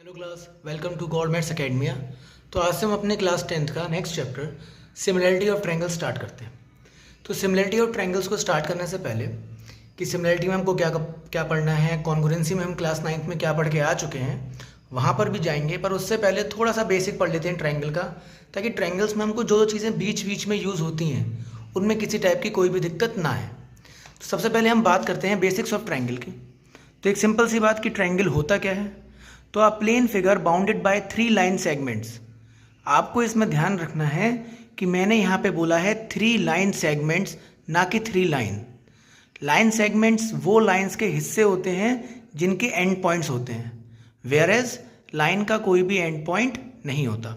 Hello class, welcome to God maths academia. तो आज से हम अपने क्लास 10th का next chapter similarity of triangles start करते हैं। तो सिमिलरिटी ऑफ ट्रायंगल्स को स्टार्ट करने से पहले कि सिमिलरिटी में हमको क्या क्या पढ़ना है, कॉन्ग्रुएंसी में हम क्लास 9th में क्या पढ़ के आ चुके हैं वहाँ पर भी जाएंगे, पर उससे पहले थोड़ा सा बेसिक पढ़ लेते हैं ट्रायंगल का, ताकि ट्रायंगल्स में हमको जो चीज़ें बीच बीच में यूज़ होती हैं उनमें किसी टाइप की कोई भी दिक्कत ना है। तो सबसे पहले हम बात करते हैं बेसिक्स ऑफ ट्रायंगल की। तो एक सिंपल सी बात कि ट्रायंगल होता क्या है। तो आप plane figure bounded by 3 line segments, आपको इसमें ध्यान रखना है कि मैंने यहाँ पे बोला है 3 लाइन सेगमेंट्स, ना कि 3 लाइन। लाइन सेगमेंट्स वो लाइंस के हिस्से होते हैं जिनके एंड पॉइंट्स होते हैं, वेयर एज लाइन का कोई भी एंड पॉइंट नहीं होता।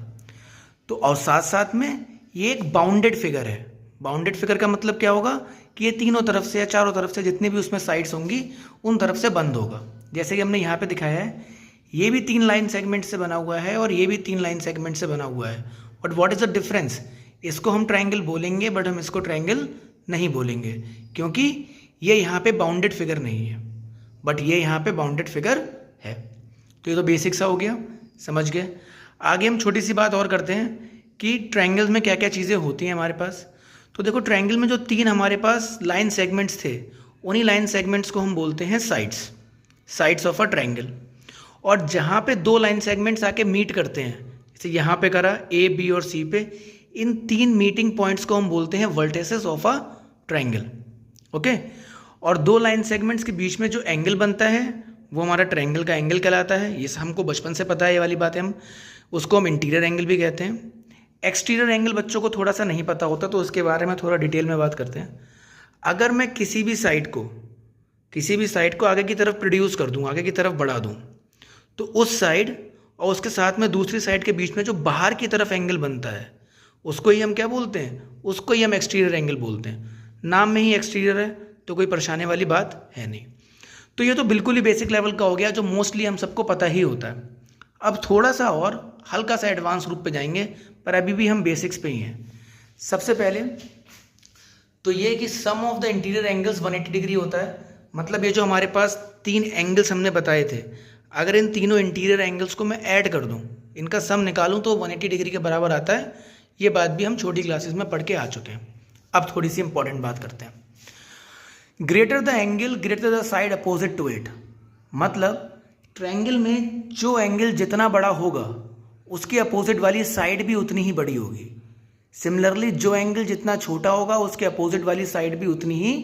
तो और साथ साथ में ये एक बाउंडेड फिगर है। बाउंडेड फिगर का मतलब क्या होगा कि ये तीनों तरफ से या चारों तरफ से जितनी भी उसमें साइड्स होंगी उन तरफ से बंद होगा। जैसे कि हमने यहाँ पे दिखाया है, ये भी 3 लाइन सेगमेंट से बना हुआ है और ये भी 3 लाइन सेगमेंट से बना हुआ है। But what is the difference? इसको हम ट्रायंगल बोलेंगे बट हम इसको ट्रायंगल नहीं बोलेंगे, क्योंकि ये यहाँ पे बाउंडेड फिगर नहीं है, बट ये यहाँ पे बाउंडेड फिगर है। तो ये तो बेसिक सा हो गया, समझ गए। आगे हम छोटी सी बात और करते हैं कि ट्रायंगल में क्या क्या चीज़ें होती हैं हमारे पास। तो देखो, ट्रायंगल में जो 3 हमारे पास लाइन सेगमेंट्स थे, उन्हीं लाइन सेगमेंट्स को हम बोलते हैं sides, sides of a triangle. और जहाँ पे 2 लाइन सेगमेंट्स आके मीट करते हैं, जैसे यहाँ पे करा ए, बी और सी पे, इन 3 मीटिंग पॉइंट्स को हम बोलते हैं vertices of a triangle. Okay. और 2 लाइन सेगमेंट्स के बीच में जो एंगल बनता है वो हमारा ट्रायंगल का एंगल कहलाता है। ये हमको बचपन से पता है, ये वाली बात है। हम उसको हम इंटीरियर एंगल भी कहते हैं। एक्सटीरियर एंगल बच्चों को थोड़ा सा नहीं पता होता, तो उसके बारे में थोड़ा डिटेल में बात करते हैं। अगर मैं किसी भी साइड को आगे की तरफ प्रोड्यूस कर दूँ, आगे की तरफ बढ़ा दूँ, तो उस साइड और उसके साथ में दूसरी साइड के बीच में जो बाहर की तरफ एंगल बनता है उसको ही हम क्या बोलते हैं? उसको ही हम एक्सटीरियर एंगल बोलते हैं। नाम में ही एक्सटीरियर है तो कोई परेशानी वाली बात है नहीं। तो ये तो बिल्कुल ही बेसिक लेवल का हो गया, जो मोस्टली हम सबको पता ही होता है। अब थोड़ा सा और हल्का सा एडवांस ग्रुप पे जाएंगे, पर अभी भी हम बेसिक्स पे ही हैं। सबसे पहले तो ये कि sum of the interior angles 180 degree होता है। मतलब ये जो हमारे पास 3 एंगल्स हमने बताए थे, अगर इन तीनों इंटीरियर एंगल्स को मैं ऐड कर दूं, इनका सम निकालूं, तो 180 डिग्री के बराबर आता है। ये बात भी हम छोटी क्लासेस में पढ़ के आ चुके हैं। अब थोड़ी सी इंपॉर्टेंट बात करते हैं। Greater the angle greater the side opposite to it. मतलब ट्रायंगल में जो एंगल जितना बड़ा होगा उसके अपोजिट वाली साइड भी उतनी ही बड़ी होगी। सिमिलरली जो एंगल जितना छोटा होगा उसके अपोजिट वाली साइड भी उतनी ही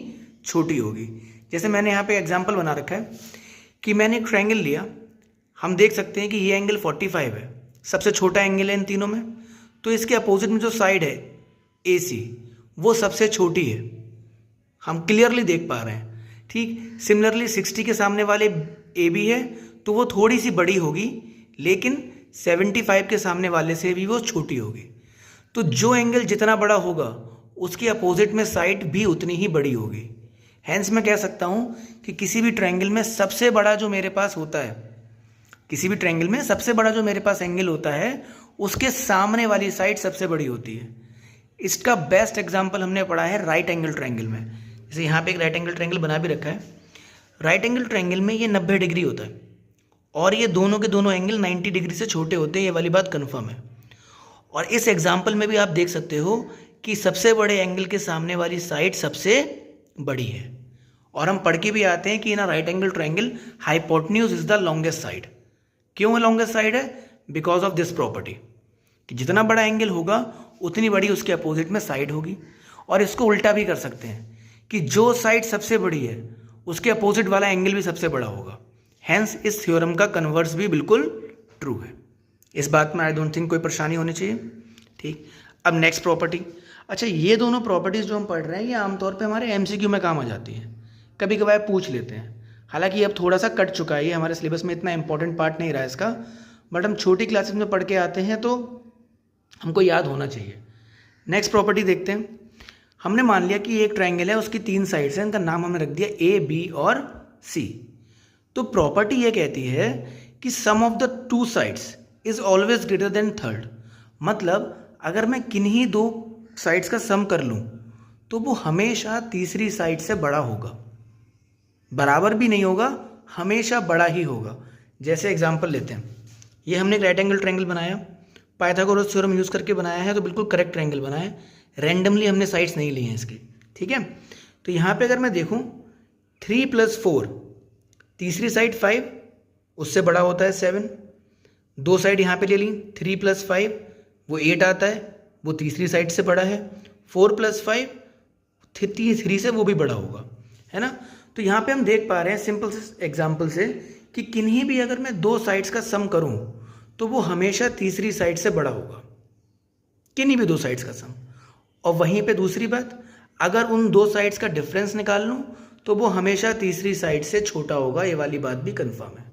छोटी होगी। जैसे मैंने यहाँ पे एग्जाम्पल बना रखा है कि मैंने एक ट्रायंगल लिया, हम देख सकते हैं कि ये एंगल 45 है, सबसे छोटा एंगल है इन तीनों में। तो इसके अपोजिट में जो साइड है AC, वो सबसे छोटी है, हम क्लियरली देख पा रहे हैं। ठीक सिमिलरली 60 के सामने वाले AB है, तो वो थोड़ी सी बड़ी होगी, लेकिन 75 के सामने वाले से भी वो छोटी होगी। तो जो एंगल जितना बड़ा होगा उसके अपोजिट में साइड भी उतनी ही बड़ी होगी। हैंस मैं कह सकता हूँ कि किसी भी ट्रायंगल में सबसे बड़ा जो मेरे पास होता है, किसी भी ट्रायंगल में सबसे बड़ा जो मेरे पास एंगल होता है, उसके सामने वाली साइड सबसे बड़ी होती है। इसका बेस्ट एग्जांपल हमने पढ़ा है राइट एंगल ट्रायंगल में। जैसे यहाँ पे एक राइट एंगल ट्रायंगल बना भी रखा है। राइट एंगल ट्रायंगल में ये 90 डिग्री होता है और ये दोनों के दोनों एंगल 90 डिग्री से छोटे होते हैं, ये वाली बात कन्फर्म है। और इस एग्जाम्पल में भी आप देख सकते हो कि सबसे बड़े एंगल के सामने वाली साइड सबसे बड़ी है। और हम पढ़ के भी आते हैं कि ना right angle triangle hypotenuse is the longest side. क्यों लॉन्गेस्ट साइड है? बिकॉज ऑफ दिस प्रॉपर्टी कि जितना बड़ा एंगल होगा उतनी बड़ी उसके अपोजिट में साइड होगी। और इसको उल्टा भी कर सकते हैं कि जो साइड सबसे बड़ी है उसके अपोजिट वाला एंगल भी सबसे बड़ा होगा। हैंस इस थ्योरम का कन्वर्स भी बिल्कुल ट्रू है। इस बात में आई डोंट थिंक कोई परेशानी होनी चाहिए। ठीक, अब नेक्स्ट प्रॉपर्टी। अच्छा, ये दोनों प्रॉपर्टीज जो हम पढ़ रहे हैं ये आमतौर पे हमारे MCQ में काम आ जाती हैं, कभी कभार पूछ लेते हैं। हालांकि अब थोड़ा सा कट चुका है, ये हमारे सिलेबस में इतना इंपॉर्टेंट पार्ट नहीं रहा इसका, बट हम छोटी क्लासेस में पढ़ के आते हैं तो हमको याद होना चाहिए। नेक्स्ट प्रॉपर्टी देखते हैं। हमने मान लिया कि एक ट्रायंगल है, उसकी 3 साइड्स हैं, इनका नाम हमने रख दिया A, B और C। तो प्रॉपर्टी ये कहती है कि sum of the 2 sides is always greater than third. मतलब अगर मैं किन्हीं 2 साइड्स का सम कर लूँ तो वो हमेशा तीसरी साइड से बड़ा होगा, बराबर भी नहीं होगा, हमेशा बड़ा ही होगा। जैसे एग्जांपल लेते हैं, ये हमने एक राइट एंगल ट्रायंगल बनाया, पाइथागोरस थ्योरम यूज़ करके बनाया है, तो बिल्कुल करेक्ट ट्रायंगल बना है, रैंडमली हमने साइड्स नहीं ली हैं इसकी, ठीक है। तो यहाँ पे अगर मैं देखूँ 3 + 4, तीसरी साइड 5, उससे बड़ा होता है 7, दो साइड यहाँ पे ले ली, 3 + 5 वो 8 आता है, वो तीसरी साइड से बड़ा है, 4 + 5 3 से वो भी बड़ा होगा, है ना। तो यहाँ पे हम देख पा रहे हैं सिंपल से एग्जाम्पल से कि किन्हीं भी अगर मैं दो साइड्स का सम करूँ तो वो हमेशा तीसरी साइड से बड़ा होगा, किन्हीं भी दो साइड्स का सम। और वहीं पे दूसरी बात, अगर उन दो साइड्स का डिफरेंस निकाल लूँ तो वो हमेशा तीसरी साइड से छोटा होगा, ये वाली बात भी कंफर्म है।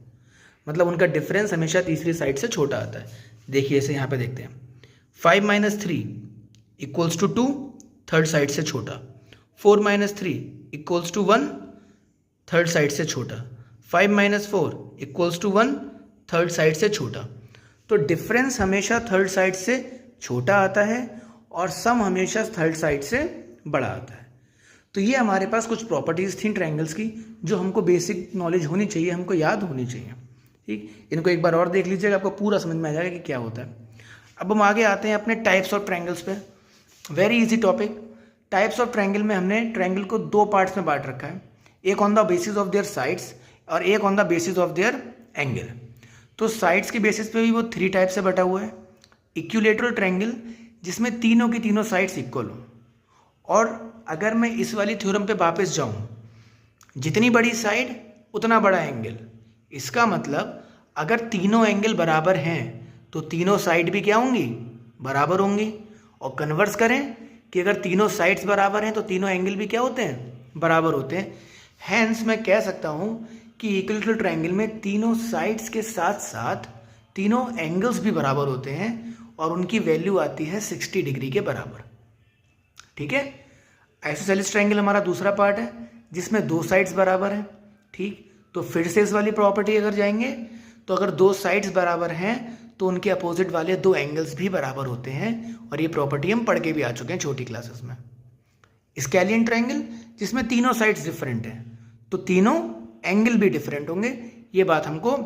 मतलब उनका डिफरेंस हमेशा तीसरी साइड से छोटा आता है। देखिए इसे यहाँ पे देखते हैं, 5 - 3 = 2, थर्ड साइड से छोटा, 4 - 3 = 1, थर्ड साइड से छोटा, 5 - 4 = 1, थर्ड साइड से छोटा। तो डिफरेंस हमेशा थर्ड साइड से छोटा आता है और सम हमेशा थर्ड साइड से बड़ा आता है। तो ये हमारे पास कुछ प्रॉपर्टीज़ थी ट्रायंगल्स की जो हमको बेसिक नॉलेज होनी चाहिए, हमको याद होनी चाहिए, ठीक। इनको एक बार और देख लीजिएगा, आपको पूरा समझ में आ जाएगा कि क्या होता है। अब हम आगे आते हैं अपने टाइप्स ऑफ ट्रायंगल्स पे। Very easy topic. Types of triangle में हमने ट्रायंगल को दो पार्ट्स में बांट रखा है, एक on the basis of their sides और एक on the basis of their angle. तो साइड्स के बेसिस पे भी वो 3 टाइप से बटा हुआ है। इक्विलेटरल ट्रायंगल जिसमें तीनों की तीनों साइड्स इक्वल हो, और अगर मैं इस वाली थ्योरम पे वापस जाऊं, जितनी बड़ी साइड उतना बड़ा एंगल। इसका मतलब अगर तीनों एंगल बराबर हैं तो तीनों साइड भी क्या होंगी, बराबर होंगी। और कन्वर्स करें कि अगर तीनों साइड्स बराबर हैं तो तीनों एंगल भी क्या होते हैं, बराबर होते हैं। हैंस मैं कह सकता हूं कि इक्विलेटरल ट्रायंगल में तीनों साइड्स के साथ साथ तीनों एंगल्स भी बराबर होते हैं और उनकी वैल्यू आती है 60 डिग्री के बराबर, ठीक है। आइसोसेलेस ट्रायंगल हमारा दूसरा पार्ट है जिसमें दो साइड्स बराबर हैं, ठीक। तो फिर से इस वाली प्रॉपर्टी अगर जाएंगे तो अगर दो साइड्स बराबर हैं तो उनके अपोजिट वाले दो एंगल्स भी बराबर होते हैं, और ये प्रॉपर्टी हम पढ़ के भी आ चुके हैं छोटी क्लासेस में। स्केलियन ट्रायंगल जिसमें तीनों साइड्स डिफरेंट हैं तो तीनों एंगल भी डिफरेंट होंगे। ये बात हमको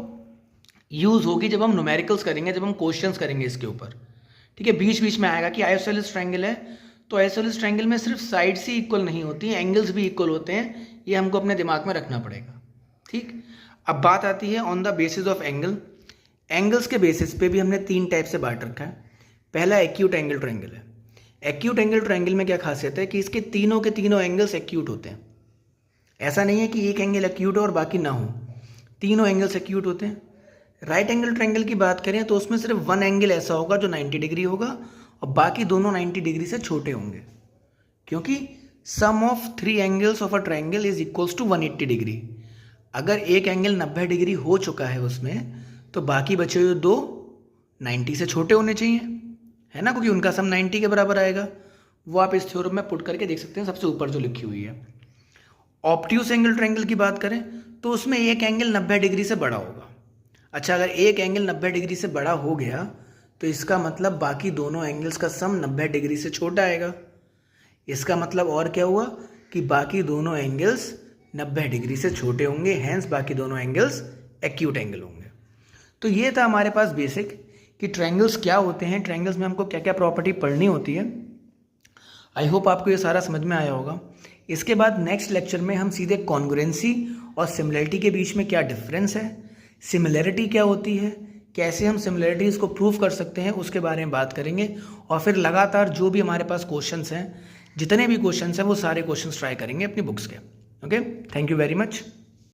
यूज होगी जब हम न्यूमेरिकल्स करेंगे, जब हम क्वेश्चंस करेंगे इसके ऊपर, ठीक है। बीच बीच में आएगा कि आइसोसेलेस ट्रायंगल है तो आइसोसेलेस ट्रायंगल में सिर्फ साइड्स ही इक्वल नहीं होती हैं, एंगल्स भी इक्वल होते हैं। ये हमको अपने दिमाग में रखना पड़ेगा, ठीक। अब बात आती है on the basis of angle. Angles के बेसिस पे भी हमने 3 टाइप से बांट रखा है। पहला एक्यूट एंगल ट्रायंगल है। एक्यूट एंगल ट्रायंगल में क्या खासियत है कि इसके तीनों के तीनों एंगल्स एक्यूट होते हैं। ऐसा नहीं है कि एक एंगल एक्यूट हो और बाकी ना हो, तीनों एंगल्स एक्यूट होते हैं। राइट एंगल ट्रायंगल की बात करें तो उसमें सिर्फ वन एंगल ऐसा होगा जो 90 डिग्री होगा और बाकी दोनों 90 डिग्री से छोटे होंगे, क्योंकि sum of 3 angles of a triangle is equals to 180 degree. अगर एक एंगल 90 डिग्री हो चुका है उसमें तो बाकी बचे हुए दो 90 से छोटे होने चाहिए, है ना, क्योंकि उनका सम 90 के बराबर आएगा। वो आप इस थ्योरम में पुट करके देख सकते हैं, सबसे ऊपर जो लिखी हुई है। ऑब्ट्यूस एंगल ट्रायंगल की बात करें तो उसमें एक एंगल 90 डिग्री से बड़ा होगा। अच्छा, अगर एक एंगल 90 डिग्री से बड़ा हो गया तो इसका मतलब बाकी दोनों एंगल्स का सम 90 डिग्री से छोटा आएगा। इसका मतलब और क्या हुआ कि बाकी दोनों एंगल्स 90 डिग्री से छोटे होंगे, हैंस बाकी दोनों एंगल्स एक्यूट एंगल होंगे। तो ये था हमारे पास बेसिक कि ट्रायंगल्स क्या होते हैं, ट्रायंगल्स में हमको क्या क्या प्रॉपर्टी पढ़नी होती है। आई होप आपको ये सारा समझ में आया होगा। इसके बाद नेक्स्ट लेक्चर में हम सीधे कॉन्ग्रुएंसी और सिमिलरिटी के बीच में क्या डिफरेंस है, सिमिलरिटी क्या होती है, कैसे हम सिमिलरिटीज़ को प्रूव कर सकते हैं, उसके बारे में बात करेंगे। और फिर लगातार जो भी हमारे पास क्वेश्चंस हैं, जितने भी क्वेश्चंस हैं, वो सारे क्वेश्चंस ट्राई करेंगे अपनी बुक्स के। Okay, thank you very much.